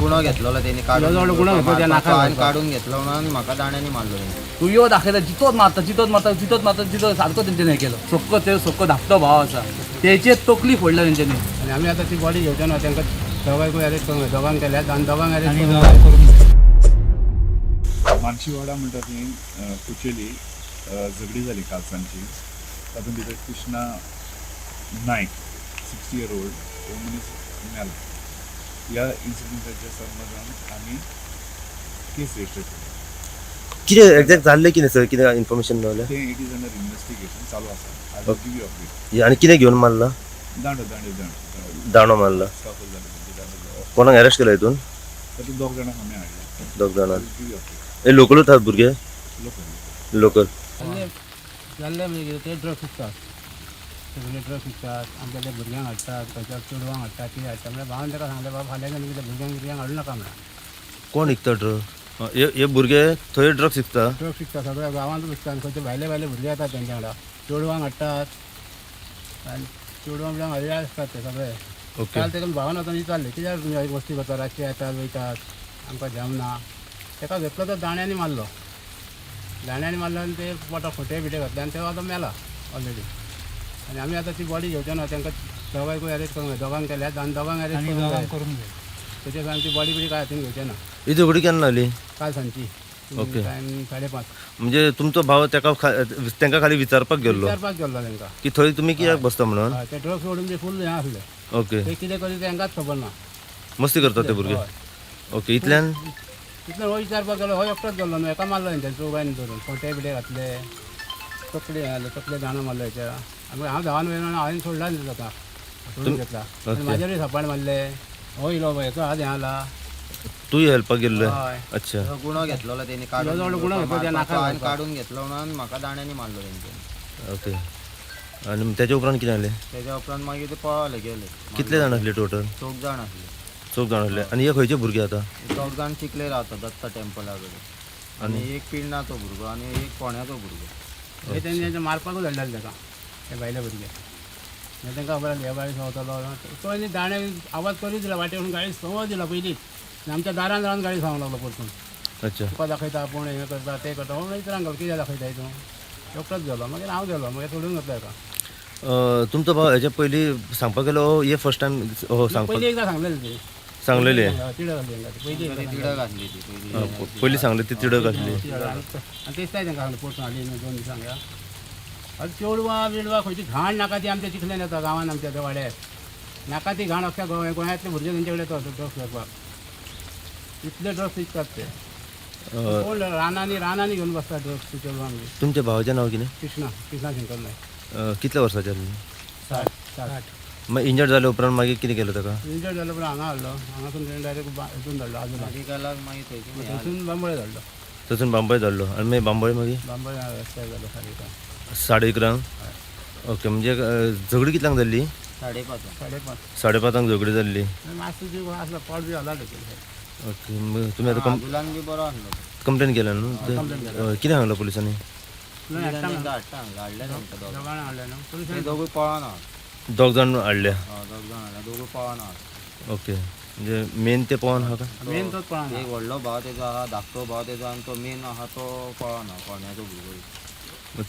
गुणो घेतलेलो तेणी जवळ गुणो घेतलो त्या नाका काढून घेतलो म्हणून म्हाका दाण्यानी मारलो तेणी. तू यो दाखयता जितोच मारता जितो सारको तेंच्यानी हे केलो. सोक्को धाकटो भाव आसा तेची तकली फोडल्या तेंच्यांनी. आणि आम्ही आता ती बॉडी घेवच्या ना तांकां दोगांक अरेस्ट करूंक दोगांक केल्यात आनी दोगांक अरेस्ट करून मानशीवाडा म्हणटा ती कुचेली झगडी जाली काल सांजची. तातूंत भितर कृष्णा नायक 60 year old तो मनीस मेला. ह्या इन्सिडेंटाच्या संबंदान आमी केस रजिस्टर केली. कितें एक्झॅक्ट जाल्लें कितें सर, कितें इन्फॉर्मेशन मेळ्ळें? ते इट इज अंडर इन्व्हेस्टिगेशन चालू आसा. I will give you update. आनी कितें घेवन मारला? दांडो मारला. कोणाक अरेस्ट केला हितून? तातूंत 2 जाणां आमी हाडल्या. 2 जाणां. Give you update. हे लोकलूच आहात भुरगे? लोकल. जाल्ले म्हणजे ते ड्रग्स विकतात, सगळे ड्रग्स विकतात. आमच्या ते भुरग्यांक हाडटात, खंयच्या चेडवांक हाडटात, ती हाडटा. म्हणजे भावान ताका सांगलें बाबा फाल्यां जावन कितें भुरग्यांक हाडूं नाका म्हणून. कोण विकता ड्रग? हे भुरगे थंय ड्रग्स विकता? ड्रग्स विकतात सगळ्या गांवांत विकतात. खंयचे भायले भुरगे येतात तेंच्या वांगडा, चेडवांक हाडटात आनी चेडवां बिडवांक हाडलेले आसतात ते सगळे. ओके. काल तेका भावान आतां विचारलें कित्याक वस्ती करता, रातचे येतात वयतात, आमकां जमना. ताका घेतलो तो दाण्यानी मारलो आनी ते पोटाक फुटे बिटे घातले आनी तो आतां मेला ऑलरेडी. आनी आमी आतां ती बॉडी घेवच्या ना तांकां दोगांकूय अरेस्ट करूंक जाय. दोगांक केल्यात आनी दोगांक अरेस्ट करूंक जाय. तेच्या कारण ती बॉडी बिडी काय हातीन घेवचे ना. ही झगडी केन्ना जाली? काल सांजची ओके. टायम 5:30. म्हणजे तुमचो भाव तांकां खाली विचारपाक गेल्लो तांकां की थंय तुमी कित्याक बसता म्हणून? ते ड्रग्स सोडून ते फूल हें आसले. ओके. ते कितें करी तांकांच खबर ना. मस्ती करतात ते भुरगे? ओके. इतल्यान तितलो हो विचारपाक गेलो, हो एकटोच गेलो न्हू. एका मारलो तेंच्या चौगांनी धरून फोटे बिटे घातले, तकले दाणो मारलो हेच्या. आमी हांव धांवन वयलो हांवें सोडला न्ही ताका, सोडून घेतला. म्हाजेरूय सपाट मारले. हो इलो हेचो हात हें आला. तूय हेल्पाक गेल्लो? हय. अच्छा. गुणो घेतलेलो तेणी जवळ गुणो घेतलो त्या नाका काढून घेतलो म्हणून म्हाका दाण्यानी मारलो तेंच्यानी. ओके. आनी तेच्या उपरांत कितें जालें? तेच्या उपरांत मागीर ते पळाले गेले. कितले जाण आसले टोटल? 4 जाण आसले. 4 जाण आसले. आनी हे खंयचे भुरगे आतां? 4 जाण चिकले रावता दत्ता टेम्पला कडेन. आनी एक पिंडाचो भुरगो आनी एक फोण्याचो भुरगो. हे तेंच्या मारपाकूच हाडलेले ताका, ते भायले भुरगे. मागीर तांकां खबर आसली ह्या गाडी सवतलो. तो आनी दाणे आवाज करूच दिला वाटे वरून गाडी सवय दिला पयलींच. आनी आमच्या दारान रावन गाडी सांगूंक लागलो परतून. अच्छा. तुका दाखयता आपूण हें करता तें करता. हो इतरांक गेलो कित्याक दाखयता तूं? एकटोच गेलो. मागीर हांव गेलो, मागीर सोडून घेतलो हेका. तुमचो भाव हेच्या पयलीं सांगपाक गेलो हे फर्स्ट टायम सांगपाक पयलीं एकदां सांगलेलें ते सांगलेले? तिडक घातली तांकां ती. पयलीं एकदां तिडक घातली ती पयलीं. पयलीं सांगले ती तिडक घातली. आनी तेच तांकां सांगलें परतून हाडली 2 दिसांक या. आतां चेडवां बिडवां खंयची घाण नाका ती आमच्या चिखल्यान येता गांवांत आमच्या त्या वाड्यार. नाका ती घाण अख्ख्या गोंयांतले भुरगे तेंचे कडेन येतात ड्रग्स घेवपाक. इतले ड्रग्स विकतात ते. कोण रानांनी घेवन बसतात ड्रग्स चेडवां. तुमच्या भावाचें नांव कितें? कृष्णा शंकर नायक. कितल्या वर्साचें आसलें? 60. मागीर इंजर्ड जाले उपरांत मागीर कितें केलें ताका? इंजर्ड जालो पण हांगा हाडलो. हांगासून तेणें डायरेक्ट हितून धाडलो आजूला. मेडिकलाक मागीर थंयसून थंयसून बांबोळे धाडलो. थंयसून बांबोळे धाडलो. आनी मागीर बांबोळे मागीर बांबोळे रस्त्यार जालो सारकें. 11:30. ओके. म्हणजे झगडी कितल्यांक जाल्ली? 5:30. 5:30 झगडी जाल्ली. मातसो जीव आसलो पोट बी हला ओके. मग तुमी आतां आजुलान बी बरो आहलो. कंप्लेन केल्या न्हू? कितें सांगला पुलिसांनी? हाडले दोगांना हाडले न्हू. ते दोगूय पळना. 2 जाण हाडल्या? 2 जाण हाडल्या, दोगूय पळना. ओके. म्हणजे मेन ते पवन आहा का? मेन तोच पळना. एक व्हडलो भाव तेजो आहा, धाकटो भाव तेजो आनी तो मेन आहा तो पळना, फोण्याचो भुरगो.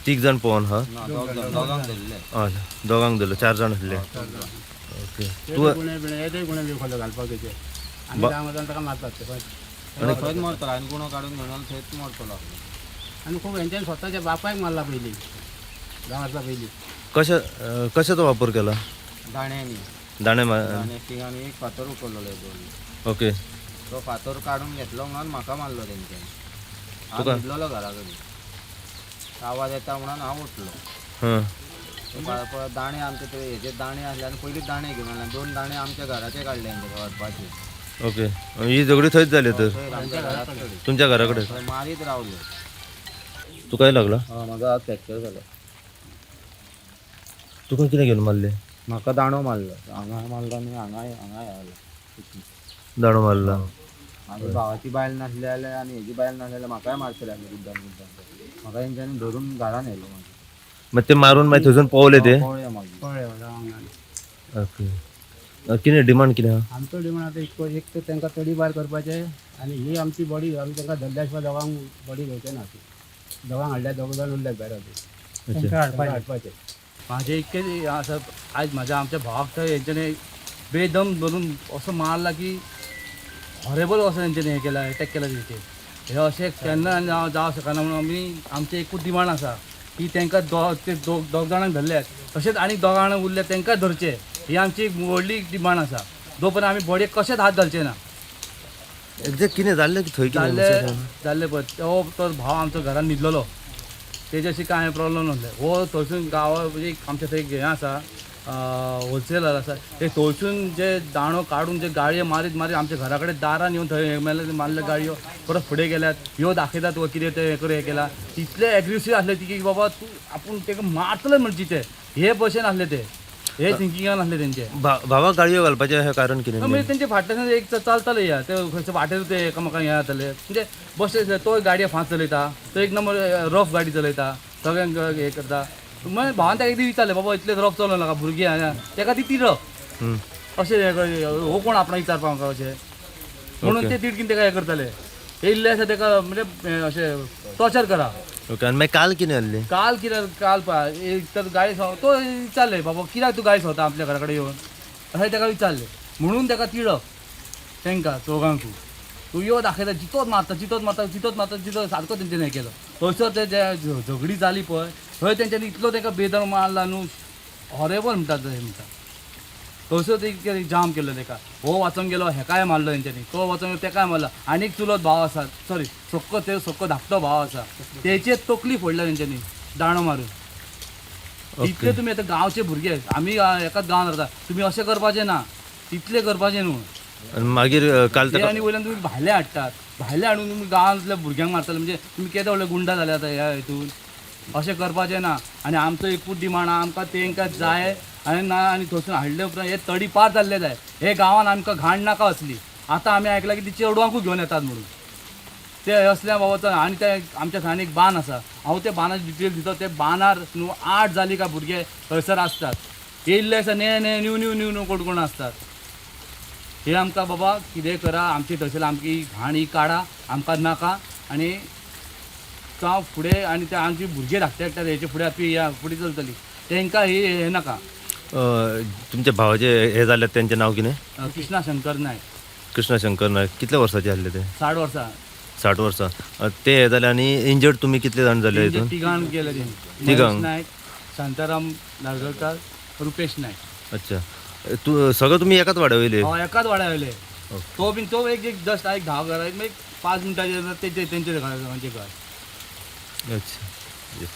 3 जाण पवन आहा? ना, दोगांक धरले. हय. दोगांक धरलो. 4 जाण आसले. ओके. तूं येतय गुणे बी खोलो घालपाक तेचे. आनी 10 जाण ताका मारतात ते खंय. थंयच मरतलो आनी गुणो काडून घेवन थंयच मरतलो. आनी खूब हेंच्यानी स्वताच्या बापायक मारला पयलीं 10 वर्सां पयलीं. कशाचो वापर केला? दाण्यानी. दाणे तिगांनी एक फातर उखल्लो दोन. ओके. तो फातर काडून घेतलो म्हणून म्हाका मारलो तेंच्यांनी. हांव तुका? न्हिदलोलो घरा कडेन. आवाज येता म्हणून हांव उठलो. हां. परत दाणे आमचे ते हेचे दाणे आसले आनी पयलींच दाणे घेवन आयले. 2 दाणे आमच्या घराचे काडले तेंचे व्हरपाचे. ओके. ही झगडी थंयच जाली तर? थंय आमच्या घरा कडेन. तुमच्या घरा कडेन? थंय मारीत रावले. तुका लागला? म्हाका हात फ्रॅक्चर जालो. तुका कितें घेवन मारले? म्हाका दाणो मारलो. हांगा मारलो आनी हांगा आयलो. दाणो मारला? आनी भावाची बायल नासली जाल्यार आनी हेजी बायल नासली जाल्यार म्हाकाय मारतले आसले मुद्दाम. म्हाका तेंच्यांनी धरून घरान येयलो. मागीर ते मारून मागीर थंयसून पळवले ते? पळया मागीर. पळय ओके. कितें डिमांड कितें आहा? आमचो डिमांड आतां एक तर तांकां तडी भायर करपाचें आनी ही आमची बॉडी आमी तांकां धरल्या शिवाय दोगांक बॉडी घेवचें ना ती दोगांक हाडल्या दोग जाण उरल्यात भायर अच्छा हाडपाचें माझे इतके असं आज माझ्या आमच्या भावाक तर यांच्याने बेदम धरून असं मारला की हॉरेबल असं यांच्याने हे केला अटॅक केला तिथे हे असे केन्ना जावं शकना म्हणून आमी आमचे एकूच डिमांड आसा की तांकां ते दोग जाणांक धरल्यात तशेंच आनी दोग जाणां उरल्यात तांकां धरचे ही आमची एक व्हडली डिमांड आसा जो पर्यंत आमी बॉडीक कशेंच हात घालचे ना एक्झॅक्ट कितें जाल्लें की थंय कितें जाल्ले पळय तो भाव आमचो घरान न्हिदलेलो तेजे अशी कांय प्रॉब्लेम नासले हो थंयसून गांवा म्हणजे आमच्या थंय हें आसा होलसेलर आसा ते थंयसून जे दाणो काडून जे गाडयो मारीत मारीत आमच्या घरा कडेन दारान येवन थंय मारले गाडयो परत फुडें गेल्यात ह्यो दाखयतात व कितें ते हें केला तितले एग्रेसीव आसले ती की बाबा तूं आपूण ताका मारतले म्हणचे ते हे भशेन आसले ते हे थिंकिंगान आसले तेंचे भावाक गाळयो घालपाचें हें कारण कितें म्हणजे तेंचे फाटल्यान एक चलताले या ते खंयचे वाटेर ते एकामेकांक हे जाताले म्हणजे बसे तो गाडयो फास्ट चलयता तो एक नंबर रफ गाडी चलयता सगळ्यांक हे करता म्हणजे भावान ताका एकदी विचारले बाबा इतले रफ चलोवं नाका भुरगीं ताका ती रफ अशें हो कोण आपणाक विचारपा म्हाका अशें म्हणून ते तिडकीन ताका हे करताले हे इल्ले आसा ताका म्हणजे अशें टॉर्चर करा ओके आनी मागीर काल कितें जाल्लें काल कितें काल पळय एक तर गाडी तो विचारले बाबा कित्याक तूं गाडी सोवता आपल्या घरा कडेन येवन अशें ताका विचारले म्हणून ताका तिडक तांकां चौगांकू तूं यो दाखयता जितोच मारता सारको तेंच्यांनी हें केलो थंयसर ते जे झगडी जाली पळय थंय तेंच्यांनी इतलो तांकां बेदम मारला न्हू हॉरेबल म्हणटात ते म्हणटा थंयसर ते जाम केलो ताका हो वाचून गेलो हेकाय मारलो तेंच्यांनी तो वाचून गेलो तेकाय मारलो आनी एक चुलत भाव आसा सॉरी सक्को धाकटो भाव आसा तेचे तकली फोडल्या तेंच्यांनी दाणो मारून इतले तुमी आतां गांवचे भुरगे आमी एकाच गांवांत रावता तुमी अशें करपाचें ना तितलें करपाचें न्हू आनी मागीर काल ते आनी वयल्यान तुमी भायले हाडटात भायले हाडून तुमी गांवांतल्या भुरग्यांक मारतले म्हणजे तुमी केदे व्हडले गुंडा जाले आतां ह्या हितून अशें करपाचें ना आनी आमचो एकूच डिमांड आहा आमकां तेंकां जाय आनी ना आनी थंयसून हाडले उपरांत हे तडी पार जाल्ले जाय हे गांवांत आमकां घाण नाका असली आतां आमी आयकलां की ती चेडवांकूय घेवन येतात म्हणून ते असल्या बाबा आनी ते आमच्या थंय एक बांद आसा हांव ते बांदाची डिटेल दिता ते बांदार न्हू 8 जाली काय भुरगे थंयसर आसतात येयल्ले आसा न्यू कोण आसतात हे आमकां बाबा कितें करा आमची थंयसर आमची घाण ही काडा आमकां नाका आनी जावं फुडें आनी ते आमची भुरगे धाकटे हाडटात हेचे फुडें ह्या फुडें चलतली तांकां हे नाका तुमच्या भावाचे हे जाल्यात तेंचें नांव कितें कृष्णा शंकर नायक कृष्णा शंकर नायक कितल्या वर्साचे आसले ते 60 वर्सां 60 वर्सां ते हे जाले आनी इंजर्ड तुमी कितले जाण जाले हितून तिगांक गेले तिगांक? नायक शांताराम नार्गळकार रुपेश नायक अच्छा तू सगळं तुमी एकाच वाड्या वयले एकाच वाड्या वयले तो एक जस्ट एक 10 घरा एक 5 मिनटाचे तेंचे घर अच्छा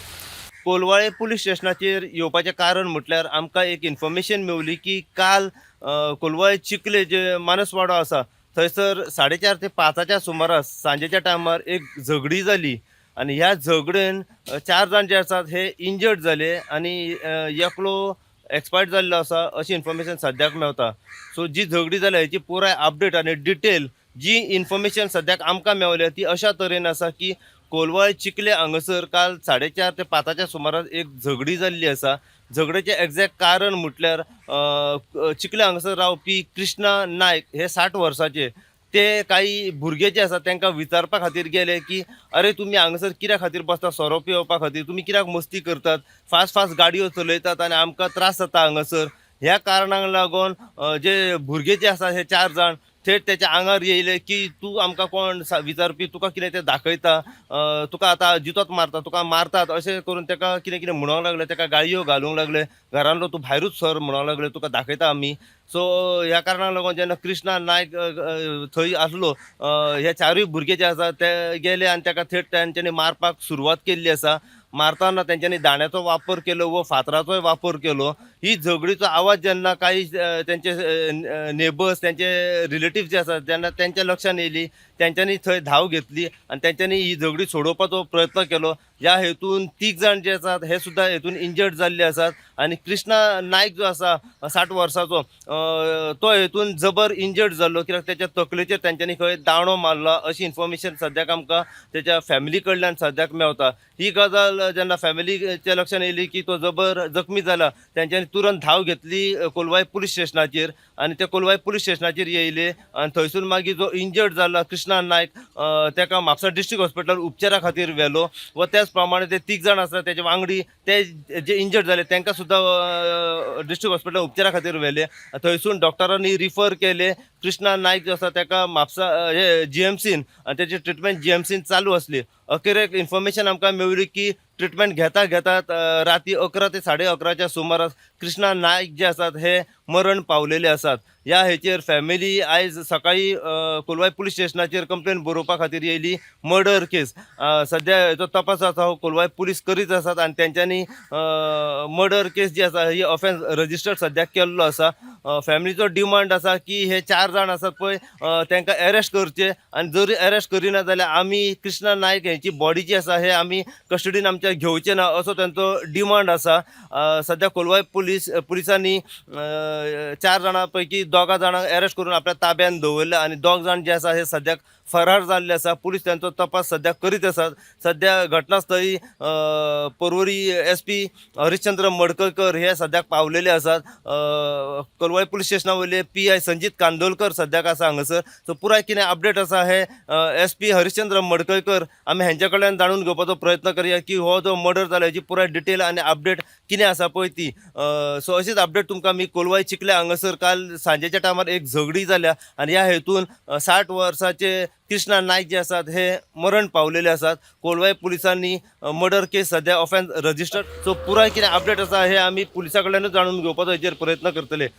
कोलवाळे पुलीस स्टेशनाचेर येवपाचें कारण म्हटल्यार आमकां एक इन्फॉर्मेशन मेवली की काल कोलवाळे चिखले जे मानसवाडो आसा थंयसर 4:30 ते 5च्या सुमारास सांजेच्या टायमार एक झगडी जाली आनी ह्या झगडेन 4 जाण जे आसात हे इंजर्ड जाले आनी एकलो एक्सपायर्ड जाल्लो आसा अशी इन्फॉर्मेशन सद्याक मेवता सो जी झगडी जाल्या हेची पुराय अपडेट आनी डिटेल जी इन्फॉर्मेशन सद्याक आमकां मेवल्या ती अशा तरेन आसा की कोलवाळे चिखले हांगासर काल 4:30 ते 5च्या सुमारास एक झगडी जाल्ली आसा झगडेचें एक्झॅक्ट कारण म्हटल्यार चिखले हांगासर रावपी कृष्णा नायक हे 60 वर्साचे ते काही भुरगे जे आसा तांकां विचारपा खातीर गेले की अरे तुमी हांगासर कित्याक खातीर बसता सोरो पिवपा खातीर तुमी कित्याक मस्ती करतात फास्ट गाडयो चलयतात आनी आमकां त्रास जाता हांगासर ह्या कारणाक लागून जे भुरगे जे आसा हे 4 जाण थेट त्याच्या आंगार येयले की तू आमकां कोण विचारपी तुका कितें तें दाखयता तुका आतां जितोच मारता तुका मारतात अशें करून ताका कितें कितें म्हणूंक लागले ताका गाळयो घालूंक लागले घरांतलो तूं भायरूच सर म्हणूंक लागले तुका दाखयता आमी सो ह्या कारणाक लागून जेन्ना कृष्णा नायक थंय आसलो हे 4य भुरगे जे आसा ते गेले आनी ताका थेट तांच्यांनी मारपाक सुरवात केल्ली आसा मारताना त्यांच्यानी दाण्याचो वापर केलो व फातराचोय वापर केलो ही झगडीचो आवाज जेन्ना काही त्यांचे नेबर्स त्यांचे रिलेटिव्ह जे आसात जेन्ना त्यांच्या लक्षात येयली त्यांच्यानी थंय धांव घेतली आणि त्यांच्यानी ही झगडी सोडोवपाचो प्रयत्न केलो ह्या हेतून 3 जण जे आसात हे सुद्धा हेतून इंजर्ड जाल्ले आसात आणि कृष्णा नायक जो आसा 60 वर्साचो तो हेतून जबर इंजर्ड जाल्लो कित्याक त्याच्या तकलेचेर तांच्यांनी खंय दाणो मारला अशी इन्फॉर्मेशन सद्याक आमकां त्याच्या फॅमिली कडल्यान सद्याक मेवता. ही गजाल जेन्ना फॅमिलीच्या लक्षान येयली की तो जबर जखमी जाला तेंच्यांनी तुरंत धांव घेतली कोलवाई पुलीस स्टेशनाचेर आणि त्या कोलवाई पुलीस स्टेशनाचेर येयले आणि थंयसून मागीर जो इंजर्ड जाला कृष्णा नायक ताका म्हापसा डिस्ट्रिक्ट हॉस्पिटलांत उपचारा खातीर व्हेलो व त्याच प्रमाणे ते 3 जाण आसा तेजे वांगडी ते जे इंजर्ड जाले तांकां सुद्दां डिस्ट्रिक्ट हॉस्पिटलांत उपचारा खातीर व्हेले. थंयसून डॉक्टरांनी रिफर केले. कृष्णा नायक जो आसा ताका म्हापसा हे GMCन आणि त्याची ट्रिटमेंट GMCन चालू आसली. अखेर एक इन्फॉर्मेशन आमकां मेळ्ळी की ट्रिटमेंट घेतात राती 11 ते 11:30च्या सुमारास कृष्णा नायक जे आसात हे मरण पावलेले आसात. ह्या हेचेर फॅमिली आयज सकाळी कोलवाई पुलीस स्टेशनाचेर कंप्लेन बरोवपा खातीर येयली. मर्डर केस सद्या हेचो तपास आसा हो कोलवाई पुलीस करीत आसात आणि तेंच्यांनी मर्डर केस जी आसा ही ऑफेन्स रजिस्टर्ड सद्याक केल्लो आसा. फॅमिलीचो डिमांड आसा की हे 4 जाण आसात पळय तांकां अरेस्ट करचे आणि जरी अरेस्ट करिना जाल्यार आमी कृष्णा नायक हेची बॉडी जी आसा हे आमी कस्टडीन आमच्या घेवचे ना असो तांचो डिमांड आसा. सद्या कोलवाई पुलिसांनी 4 जाणां पैकी 2 जाणांक अरेस्ट करून आपल्या ताब्यात दवरले आणि 2 जाण जे आसा हे सद्याक फरार जाल्ले आसा. पुलीस त्यांचो तपास सद्या करीत आसात. सद्या घटनास्थळी पर्वरी SP हरिश्चंद्र मडकयकर हे सद्याक पावलेले आसात. कोलवाई पुलीस स्टेशना वयले PI संजीत कांदोलकर सद्याक आसा हांगासर. सो पुराय कितें अपडेट आसा हे SP हरिश्चंद्र मडकयकर आमी हेंच्या कडल्यान जाणून घेवपाचो प्रयत्न करया की हो जो मर्डर जाला हेची पुराय डिटेल आनी अपडेट कितें आसा पळय ती. सो अशीच अपडेट तुमकां मी कोलवाई चिखले हांगासर काल सांजेच्या टायमार एक झगडी जाल्या आणि ह्या हेतून 60 वर्साचे कृष्णा नायक जे आसात हे मरण पावलेले आसात. कोलवाई पुलिसांनी मर्डर केस सद्या ऑफेन्स रजिस्टर्ड. सो पुराय कितें अपडेट आसा हे आमी पुलिसा कडल्यानूच जाणून घेवपाचो हेचेर प्रयत्न करतले.